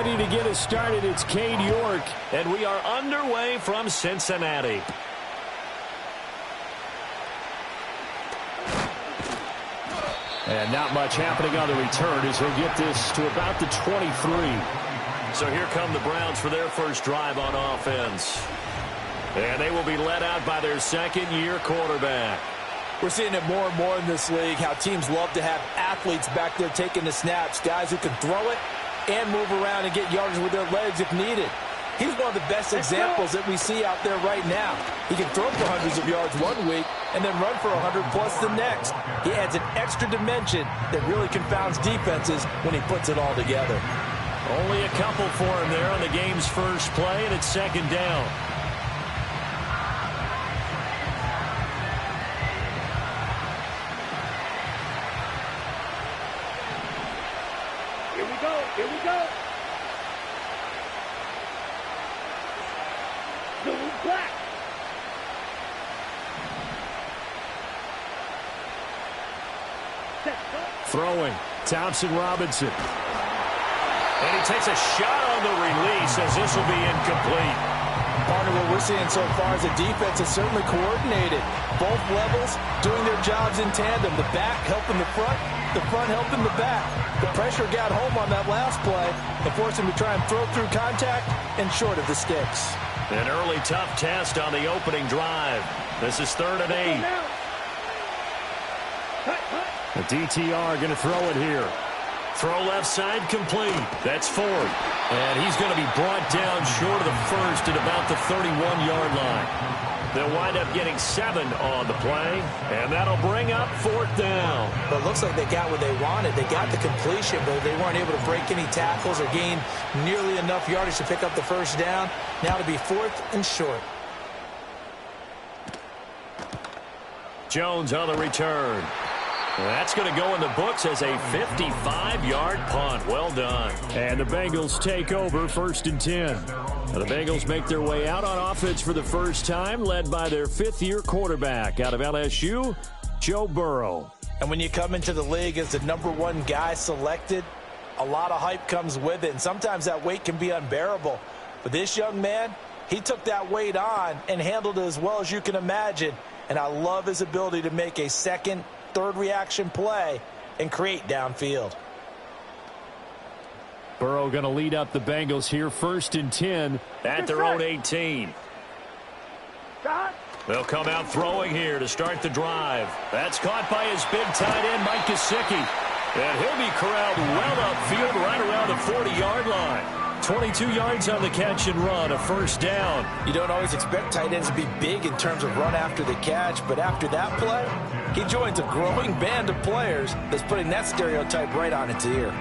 ready to get us started. It's Cade York. And we are underway from Cincinnati. And not much happening on the return as he'll get this to about the 23. So here come the Browns for their first drive on offense. And they will be led out by their second-year quarterback. We're seeing it more and more in this league, how teams love to have athletes back there taking the snaps, guys who can throw it and move around and get yardage with their legs if needed. He's one of the best examples that we see out there right now. He can throw for hundreds of yards one week and then run for 100+ the next. He adds an extra dimension that really confounds defenses when he puts it all together. Only a couple for him there on the game's first play, and it's second down. Here we go. Here we go. Black. Throwing. Thompson Robinson. And he takes a shot on the release as this will be incomplete. Partner, what we're seeing so far is a defense is certainly coordinated. Both levels doing their jobs in tandem. The back helping the front helping the back. The pressure got home on that last play and forced him to try and throw through contact and short of the sticks. An early tough test on the opening drive. This is 3rd and 8. The DTR going to throw it here. Throw left side complete. That's Ford. And he's going to be brought down short of the first at about the 31-yard line. They'll wind up getting 7 on the play, and that'll bring up 4th down. But it looks like they got what they wanted. They got the completion, but they weren't able to break any tackles or gain nearly enough yardage to pick up the first down. Now to be 4th and short. Jones on the return. That's going to go in the books as a 55-yard punt. Well done. And the Bengals take over 1st and 10. Now the Bengals make their way out on offense for the first time, led by their 5th-year quarterback out of LSU, Joe Burrow. And when you come into the league as the #1 guy selected, a lot of hype comes with it. And sometimes that weight can be unbearable. But this young man, he took that weight on and handled it as well as you can imagine. And I love his ability to make a second, third reaction play and create downfield. Burrow going to lead up the Bengals here, 1st and 10 at their own 18. They'll come out throwing here to start the drive. That's caught by his big tight end, Mike Gesicki. And he'll be corralled well upfield right around the 40-yard line. 22 yards on the catch and run, a first down. You don't always expect tight ends to be big in terms of run after the catch, but after that play, he joins a growing band of players that's putting that stereotype right on its ear.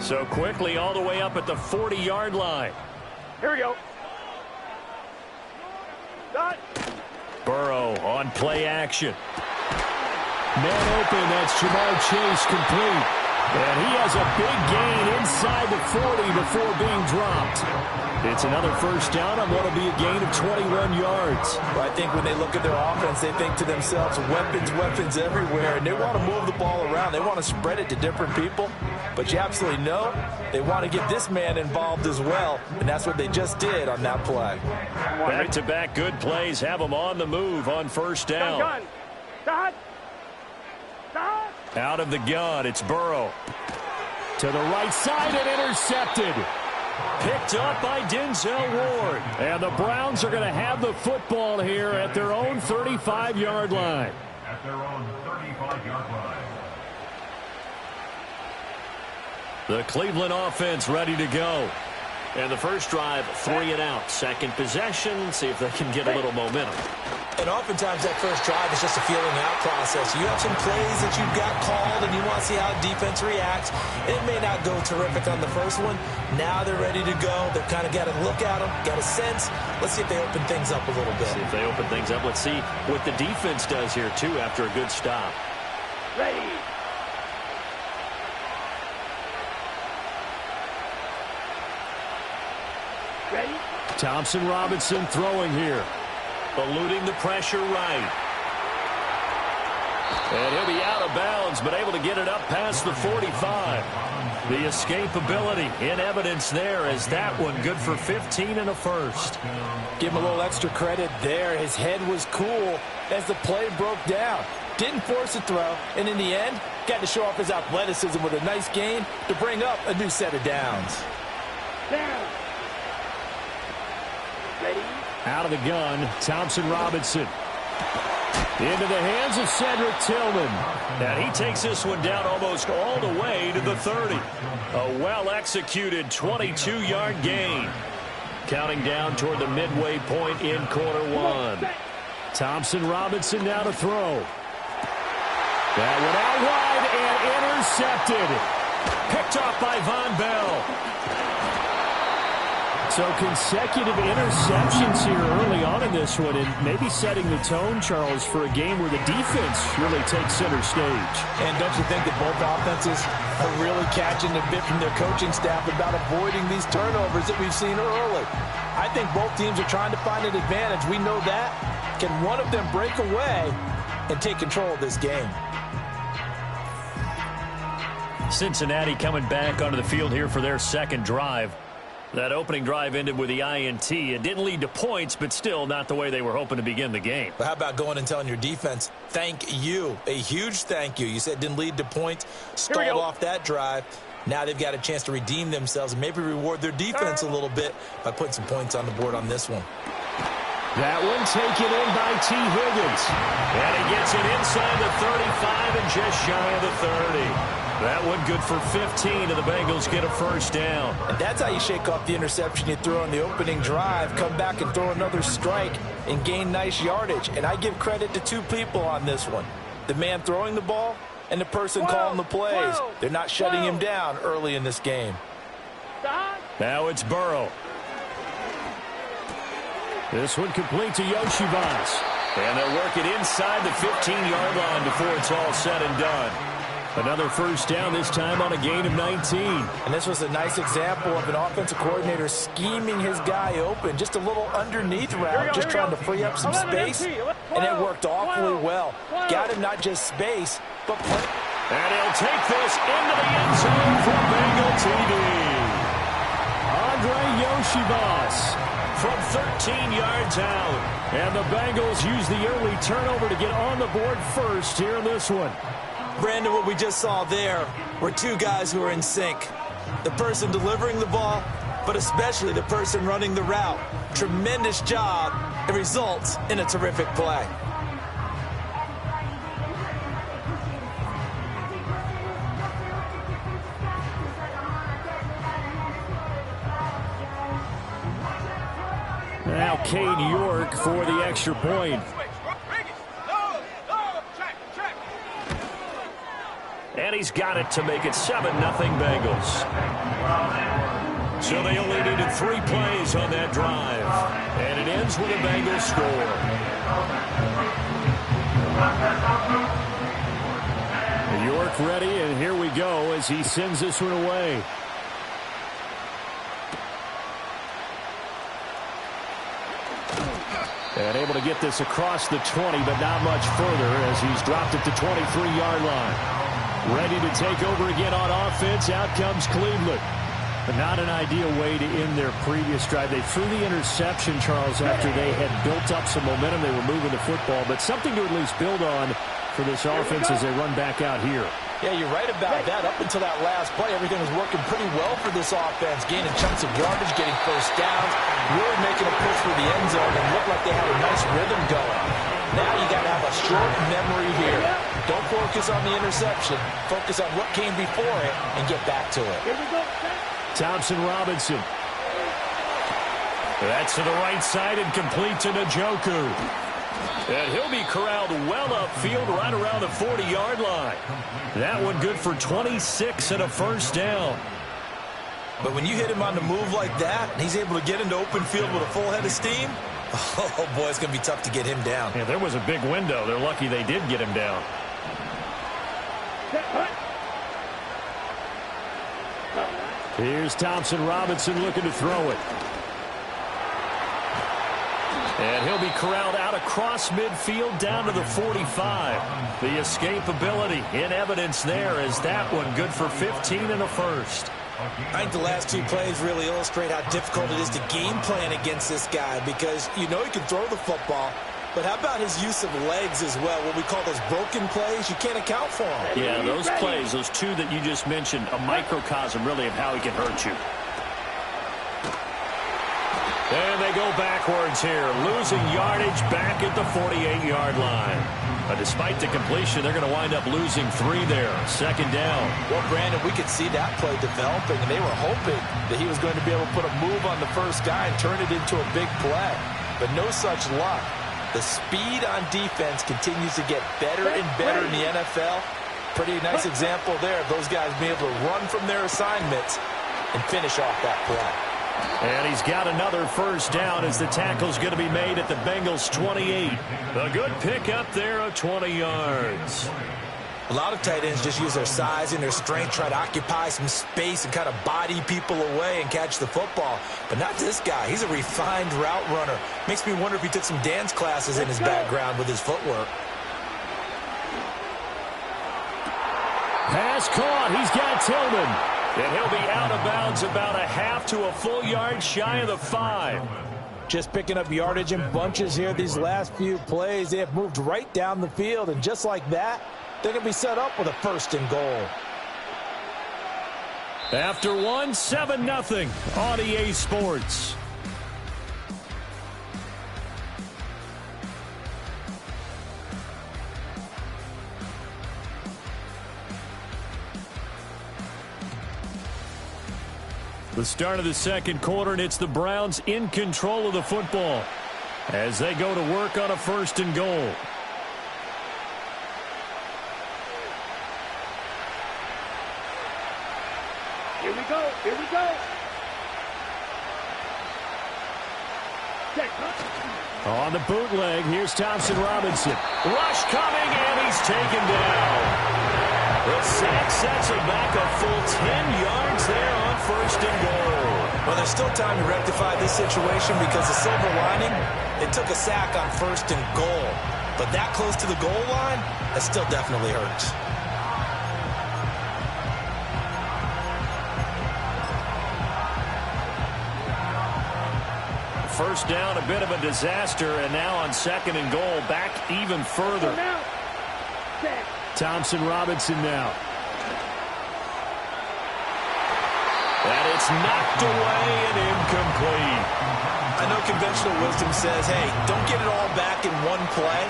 So quickly all the way up at the 40-yard line. Here we go. Done. Burrow on play action. Man open, that's Jamal Chase complete. And he has a big gain inside the 40 before being dropped. It's another first down on what will be a gain of 21 yards. Well, I think when they look at their offense, they think to themselves, weapons, weapons everywhere. And they want to move the ball around. They want to spread it to different people. But you absolutely know they want to get this man involved as well. And that's what they just did on that play. Back-to-back good plays have them on the move on first down. Done. Out of the gun, it's Burrow. To the right side and intercepted. Picked up by Denzel Ward. And the Browns are going to have the football here at their own 35-yard line. At their own 35-yard line. The Cleveland offense ready to go. And the first drive, 3 and out. Second possession, see if they can get a little momentum. And oftentimes that first drive is just a feeling out process. You have some plays that you've got called and you want to see how defense reacts. It may not go terrific on the first one. Now they're ready to go. They've kind of got to look at them, got a sense. Let's see if they open things up a little bit. See if they open things up. Let's see what the defense does here, too, after a good stop. Ready. Ready? Thompson Robinson throwing here. Eluding the pressure right. And he'll be out of bounds, but able to get it up past the 45. The escapability in evidence there as that one good for 15 and a first. Give him a little extra credit there. His head was cool as the play broke down. Didn't force a throw, and in the end, got to show off his athleticism with a nice gain to bring up a new set of downs. Down. Ready? Out of the gun, Thompson Robinson. Into the hands of Cedric Tillman. And he takes this one down almost all the way to the 30. A well-executed 22-yard gain. Counting down toward the midway point in quarter one. Thompson Robinson now to throw. That one out wide and intercepted. Picked off by Von Bell. So consecutive interceptions here early on in this one, and maybe setting the tone, Charles, for a game where the defense really takes center stage. And don't you think that both offenses are really catching a bit from their coaching staff about avoiding these turnovers that we've seen early? I think both teams are trying to find an advantage. We know that. Can one of them break away and take control of this game? Cincinnati coming back onto the field here for their second drive. That opening drive ended with the INT. It didn't lead to points, but still not the way they were hoping to begin the game. But how about going and telling your defense, thank you, a huge thank you. You said it didn't lead to points, stalled off that drive. Now they've got a chance to redeem themselves and maybe reward their defense a little bit by putting some points on the board on this one. That one taken in by T. Higgins. And he gets it inside the 35 and just shy of the 30. That one good for 15, and the Bengals get a first down. And that's how you shake off the interception you throw on the opening drive, come back and throw another strike and gain nice yardage. And I give credit to two people on this one, the man throwing the ball and the person calling the plays. They're not shutting him down early in this game. Now it's Burrow. This one complete to Yoshivas. And they'll work it inside the 15-yard line before it's all said and done. Another first down, this time on a gain of 19. And this was a nice example of an offensive coordinator scheming his guy open. Just a little underneath route, just trying to free up some space. And it worked awfully well. Got him not just space, but play. And he'll take this into the end zone for Bengal TD. Andre Yoshivas from 13 yards out. And the Bengals use the early turnover to get on the board first here in this one. Brandon, what we just saw there were two guys who are in sync. The person delivering the ball, but especially the person running the route. Tremendous job. It results in a terrific play. Now Cade York for the extra point. And he's got it to make it 7-0 Bengals. So they only needed 3 plays on that drive. And it ends with a Bengals score. York ready, and here we go as he sends this one away. And able to get this across the 20, but not much further as he's dropped it to 23-yard line. Ready to take over again on offense. Out comes Cleveland. But not an ideal way to end their previous drive. They threw the interception, Charles, after they had built up some momentum. They were moving the football, but something to at least build on for this offense as they run back out here. Yeah, you're right about that. Up until that last play, everything was working pretty well for this offense. Gaining chunks of yardage, getting first downs, really making a push for the end zone, and looked like they had a nice rhythm going. Now you got to have a short memory here. Don't focus on the interception. Focus on what came before it and get back to it. Thompson Robinson. That's to the right side and complete to Njoku. And he'll be corralled well upfield right around the 40-yard line. That one good for 26 and a first down. But when you hit him on the move like that, and he's able to get into open field with a full head of steam, oh boy, it's going to be tough to get him down. Yeah, there was a big window. They're lucky they did get him down. Here's Thompson Robinson looking to throw it. And he'll be corraled out across midfield down to the 45. The escapability in evidence there as that one good for 15 and a first. I think the last two plays really illustrate how difficult it is to game plan against this guy because you know he can throw the football, but how about his use of legs as well? What we call those broken plays, you can't account for them. Yeah, those plays, those two that you just mentioned, a microcosm really of how he can hurt you. And they go backwards here, losing yardage back at the 48-yard line. But despite the completion, they're going to wind up losing 3 there. Second down. Well, Brandon, we could see that play developing, and they were hoping that he was going to be able to put a move on the first guy and turn it into a big play. But no such luck. The speed on defense continues to get better and better in the NFL. Pretty nice example there of those guys being able to run from their assignments and finish off that play. And he's got another first down as the tackle's going to be made at the Bengals' 28. A good pickup there of 20 yards. A lot of tight ends just use their size and their strength, try to occupy some space and kind of body people away and catch the football. But not this guy. He's a refined route runner. Makes me wonder if he took some dance classes in his background with his footwork. Pass caught. He's got Tillman. And he'll be out of bounds about a half to a full yard shy of the 5. Just picking up yardage in bunches here these last few plays. They have moved right down the field, and just like that, they're going to be set up with a 1st and goal. After one, 7-0 on EA Sports. The start of the second quarter, and it's the Browns in control of the football as they go to work on a 1st and goal. Here we go. Here we go. On the bootleg, here's Thompson Robinson. Rush coming, and he's taken down. The sack sets him back a full 10 yards there on 1st and goal. Well, there's still time to rectify this situation because the silver lining, they took a sack on 1st and goal. But that close to the goal line, that still definitely hurts. First down, a bit of a disaster, and now on 2nd and goal, back even further. Thompson Robinson now. And it's knocked away and incomplete. I know conventional wisdom says, hey, don't get it all back in one play.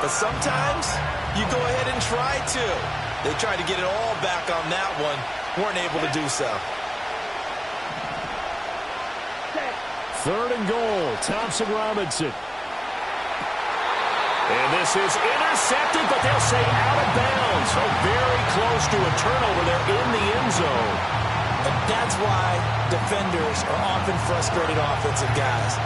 But sometimes you go ahead and try to. They tried to get it all back on that one. Weren't able to do so. 3rd and goal, Thompson Robinson. And this is intercepted, but they'll say out of bounds. So very close to a turnover there in the end zone. And that's why defenders are often frustrated offensive guys.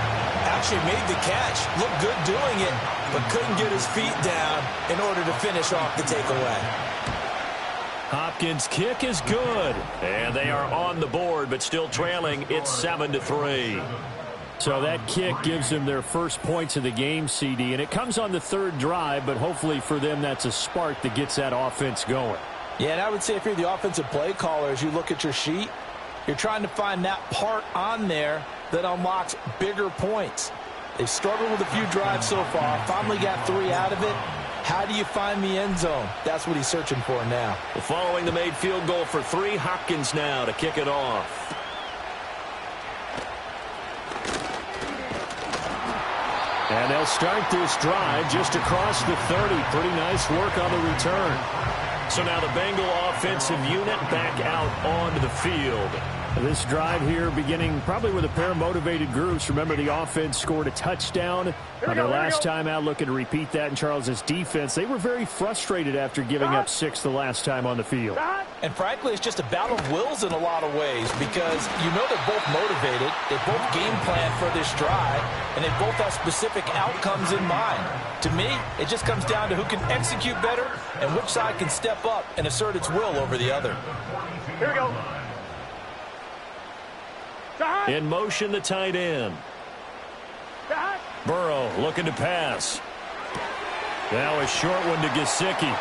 Actually made the catch, looked good doing it, but couldn't get his feet down in order to finish off the takeaway. Hopkins' kick is good. And they are on the board, but still trailing. It's 7-3. So that kick gives them their first points of the game, CD, and it comes on the 3rd drive, but hopefully for them that's a spark that gets that offense going. Yeah, and I would say if you're the offensive play caller, as you look at your sheet, you're trying to find that part on there that unlocks bigger points. They've struggled with a few drives so far, finally got 3 out of it. How do you find the end zone? That's what he's searching for now. Well, following the made field goal for 3, Hopkins now to kick it off. And they'll start this drive just across the 30. Pretty nice work on the return. So now the Bengal offensive unit back out onto the field. This drive here beginning probably with a pair of motivated groups. Remember, the offense scored a touchdown on their last time out, looking to repeat that in Charles's defense. They were very frustrated after giving up 6 the last time on the field. And frankly, it's just a battle of wills in a lot of ways because you know they're both motivated. They both game plan for this drive, and they both have specific outcomes in mind. To me, it just comes down to who can execute better and which side can step up and assert its will over the other. Here we go. In motion, the tight end. Burrow looking to pass. Now a short one to Gesicki.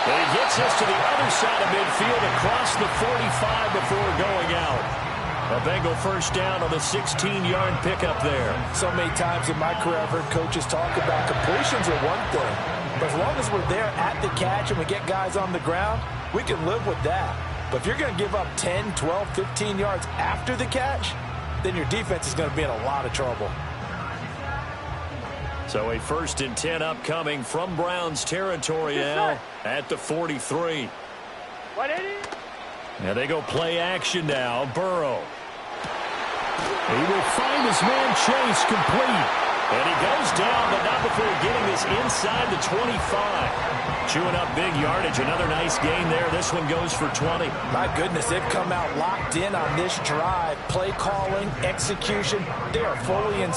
And he gets this to the other side of midfield across the 45 before going out. A Bengal first down on the 16-yard pickup there. So many times in my career I've heard coaches talk about completions are one thing. But as long as we're there at the catch and we get guys on the ground, we can live with that. But if you're going to give up 10, 12, 15 yards after the catch, then your defense is going to be in a lot of trouble. So a 1st and 10 upcoming from Browns territory now at the 43. 180. And they go play action now. Burrow. He will find his man Chase complete. And he goes down, but not before getting this inside the 25. Chewing up big yardage. Another nice gain there. This one goes for 20. My goodness, they've come out locked in on this drive. Play calling, execution, they are fully in.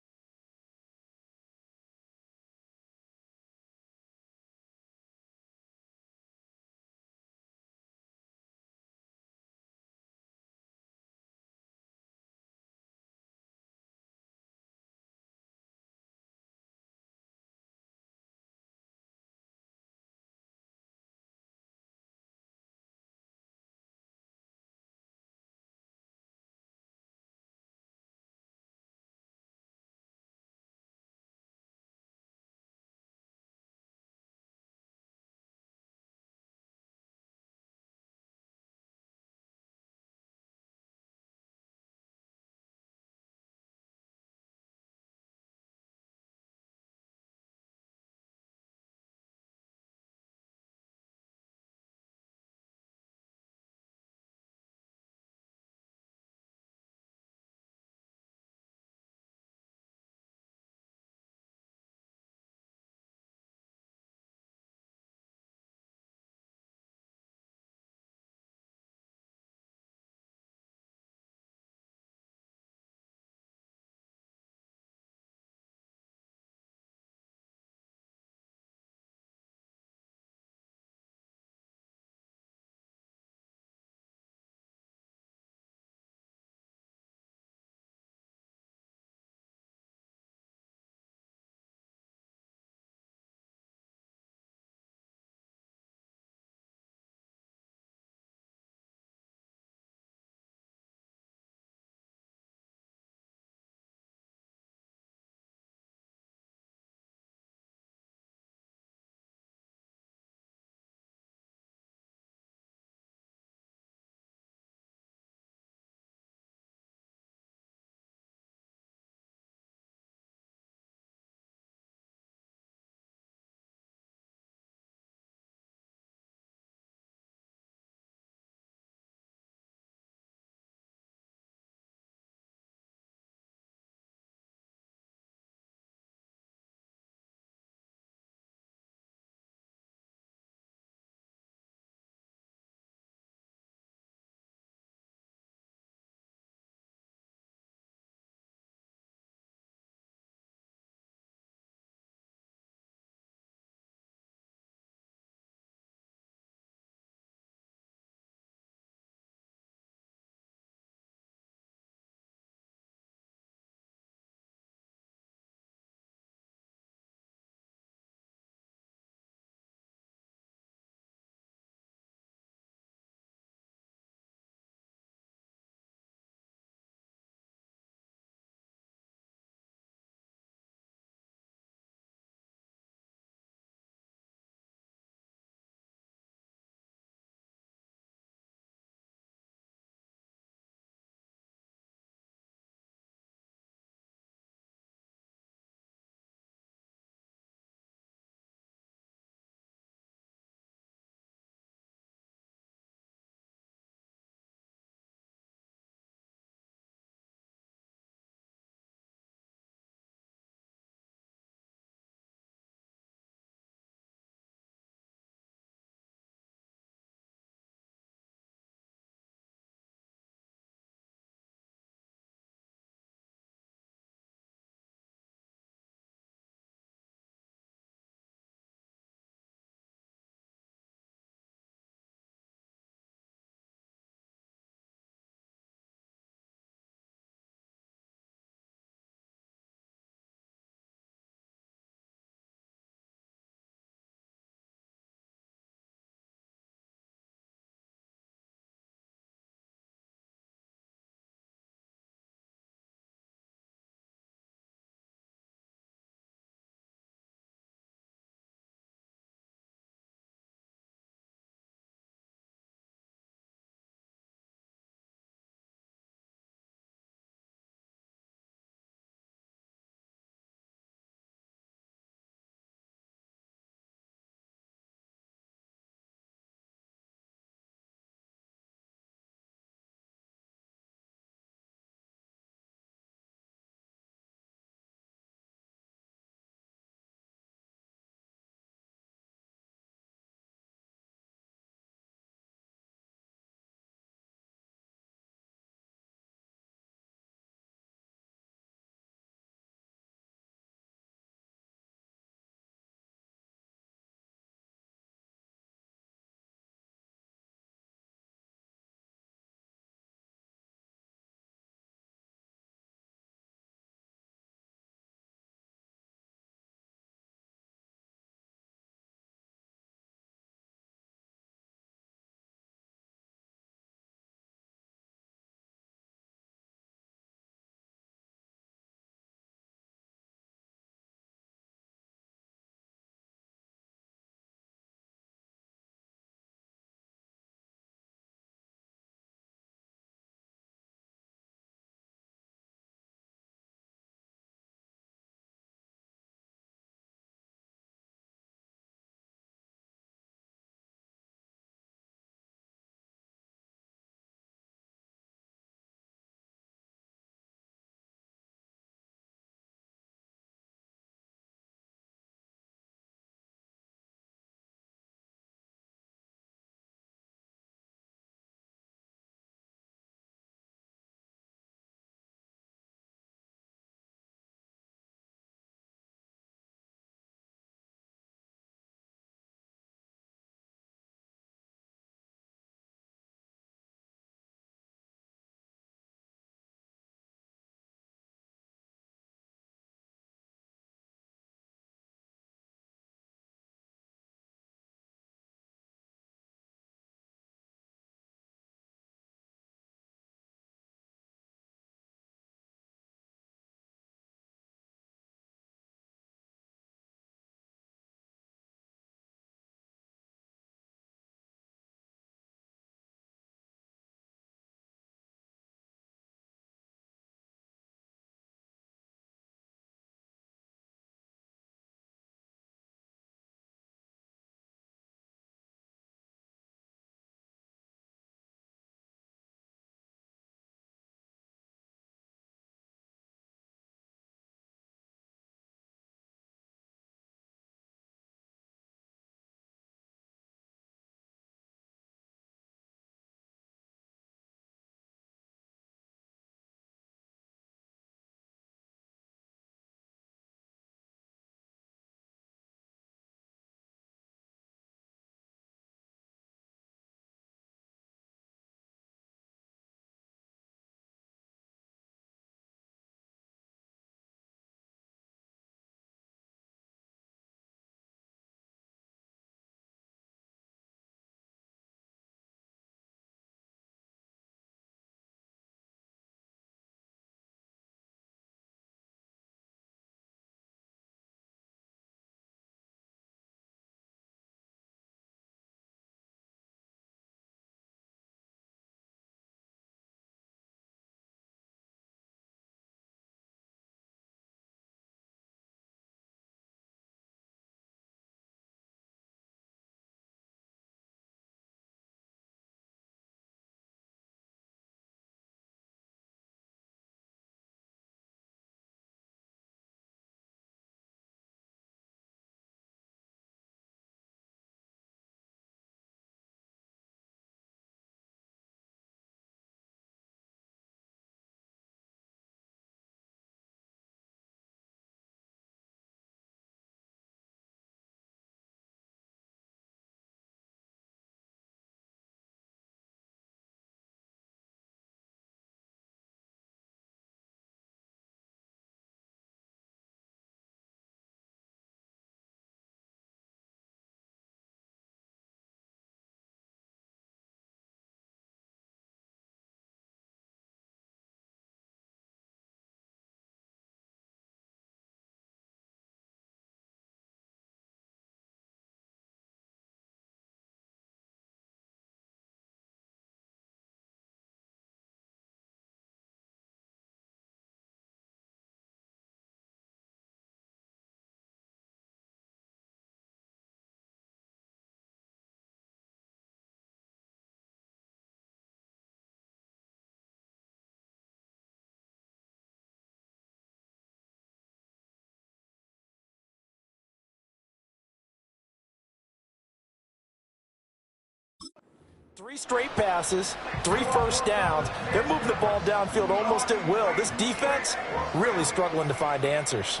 3 straight passes, 3 first downs. They're moving the ball downfield almost at will. This defense really struggling to find answers.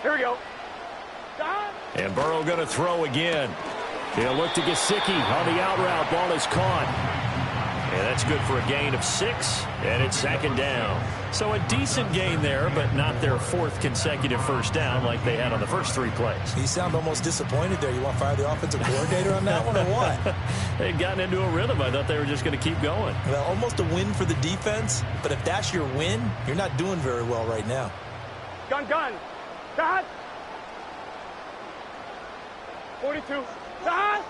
Here we go. And Burrow going to throw again. He'll look to Gesicki on the out route. Ball is caught. And that's good for a gain of 6, and it's 2nd down. So a decent gain there, but not their 4th consecutive first down like they had on the first 3 plays. You sound almost disappointed there. You want to fire the offensive coordinator on that one or what? They'd gotten into a rhythm. I thought they were just going to keep going. Well, almost a win for the defense, but if that's your win, you're not doing very well right now. Gun. Dad. 42. Dad.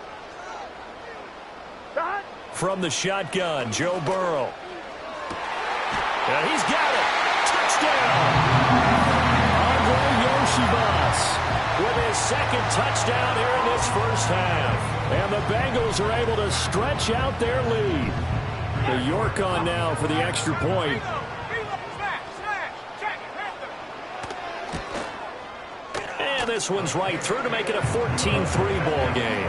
From the shotgun, Joe Burrow. And he's got it. Touchdown. Andre Yoshibas with his 2nd touchdown here in this first half. And the Bengals are able to stretch out their lead. The York on now for the extra point. And this one's right through to make it a 14-3 ball game.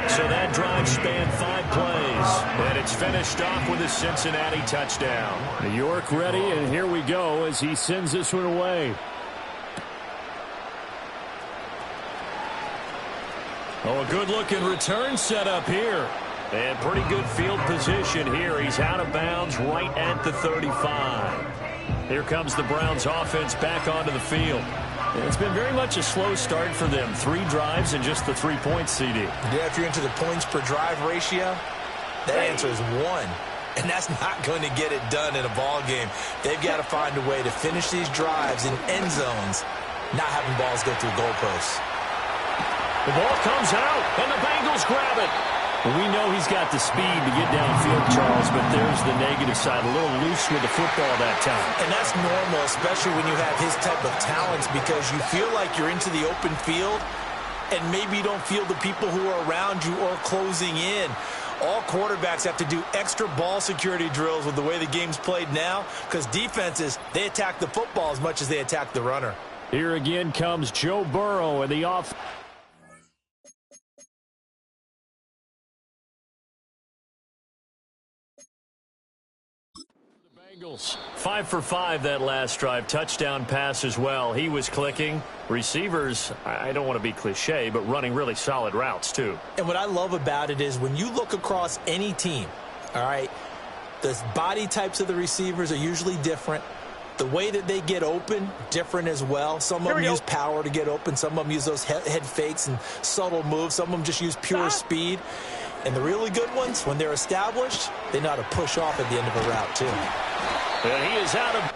So that drive spanned 5 plays, and it's finished off with a Cincinnati touchdown. New York ready, and here we go as he sends this one away. Oh, a good-looking return set up here. And pretty good field position here. He's out of bounds right at the 35. Here comes the Browns offense back onto the field. It's been very much a slow start for them. 3 drives and just the 3 points, CD. Yeah, if you're into the points per drive ratio, that answer is 1. And that's not going to get it done in a ball game. They've got to find a way to finish these drives in end zones, not having balls go through goalposts. The ball comes out, and the Bengals grab it. We know he's got the speed to get downfield, Charles, but there's the negative side. A little loose with the football that time. And that's normal, especially when you have his type of talents, because you feel like you're into the open field and maybe you don't feel the people who are around you or closing in. All quarterbacks have to do extra ball security drills with the way the game's played now, because defenses, they attack the football as much as they attack the runner. Here again comes Joe Burrow and the off. Bengals 5 for 5 that last drive. Touchdown pass as well. He was clicking. Receivers, I don't want to be cliche, but running really solid routes too. And what I love about it is when you look across any team, all right, the body types of the receivers are usually different. The way that they get open, different as well. Some of them use power to get open. Some of them use those head fakes and subtle moves. Some of them just use pure speed. And the really good ones, when they're established, they know how to push off at the end of a route too. And he is out of